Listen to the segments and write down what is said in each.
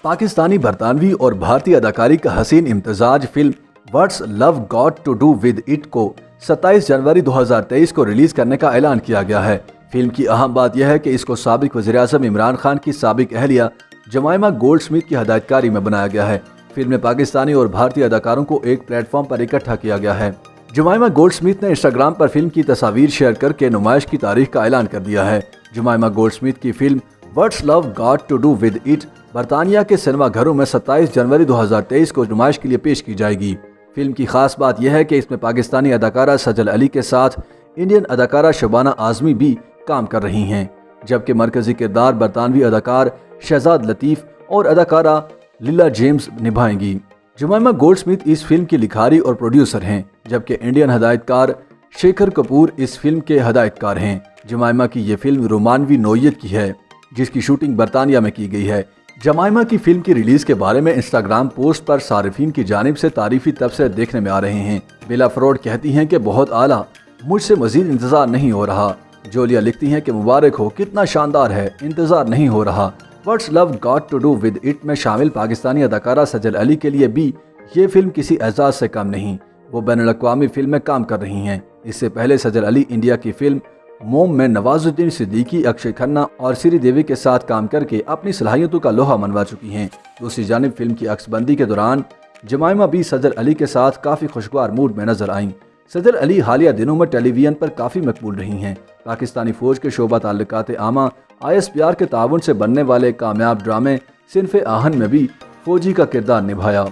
पाकिस्तानी, बरतानवी और भारतीय अदाकारी का हसीन इम्तजाज film what's love got to do with it को 27 जनवरी 2023 को रिलीज करने का ऐलान किया गया है। फिल्म की अहम बात यह है कि इसको साबिक वज़ीर-ए-आज़म इमरान खान की साबिक अहलिया जमाइमा गोल्डस्मिथ की हदायतकारी में बनाया गया है। फिल्म में पाकिस्तानी और भारतीय अदाकारों को एक प्लेटफॉर्म पर इकट्ठा किया गया है। जमाइमा गोल्डस्मिथ ने इंस्टाग्राम पर फिल्म की तस्वीर शेयर करके नुमाइश की तारीख का ऐलान कर दिया है। जमाइमा गोल्डस्मिथ की film what's love got to do with it बरतानिया के सिनेमा घरों में 27 जनवरी 2023 को नुमाइश के लिए पेश की जाएगी। फिल्म की खास बात यह है कि इसमें पाकिस्तानी अदाकारा सजल अली के साथ इंडियन अदाकारा शबाना आज़मी भी काम कर रही हैं, जबकि मरकजी किरदार बरतानवी अदाकार शहजाद लतीफ़ और अदाकारा लीला जेम्स निभाएंगी। जमाइमा गोल्डस्मिथ इस फिल्म की लिखारी और प्रोड्यूसर हैं, जबकि इंडियन हदायतकार शेखर कपूर इस फिल्म के हदायतकार हैं। जमाइमा की ये फिल्म रोमानवी नौयत की है, जिसकी शूटिंग बरतानिया में की गई है। जमाइमा की फिल्म की रिलीज के बारे में इंस्टाग्राम पोस्ट पर सारिफीन की जानिब से तारीफी तबसरे देखने में आ रहे हैं। बेला फरोड कहती हैं कि बहुत आला, मुझसे मजीद इंतजार नहीं हो रहा। जोलिया लिखती हैं कि मुबारक हो, कितना शानदार है, इंतजार नहीं हो रहा। What's love got to do with it में शामिल पाकिस्तानी अदाकारा सजल अली के लिए भी ये फिल्म किसी एजाज से कम नहीं। वो बैनुल-अक़वामी फिल्म में काम कर रही हैं। इससे पहले सजल अली इंडिया की फिल्म मोम में नवाजुद्दीन सिद्दीकी, अक्षय खन्ना और श्री देवी के साथ काम करके अपनी सलाहियतों का लोहा मनवा चुकी हैं। दूसरी जानिब फिल्म की अक्सबंदी के दौरान जमाइमा भी सजल अली के साथ काफ़ी खुशगवार मूड में नजर आईं। सजल अली हालिया दिनों में टेलीविजन पर काफ़ी मकबूल रही हैं। पाकिस्तानी फ़ौज के शोबा ताल्लुकात आमा ISPR के ताउन से बनने वाले कामयाब ड्रामे सिनफ़े आहन में भी फौजी का किरदार निभाया।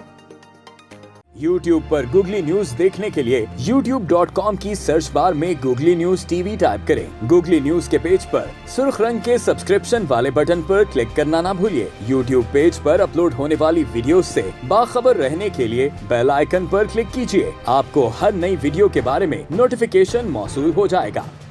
YouTube पर गूगली न्यूज देखने के लिए youtube.com की सर्च बार में गूगली न्यूज TV टाइप करें। गूगली न्यूज के पेज पर सुर्ख रंग के सब्सक्रिप्शन वाले बटन पर क्लिक करना ना भूलिए। YouTube पेज पर अपलोड होने वाली वीडियोस से बाखबर रहने के लिए बेल आइकन पर क्लिक कीजिए। आपको हर नई वीडियो के बारे में नोटिफिकेशन मौसूल हो जाएगा।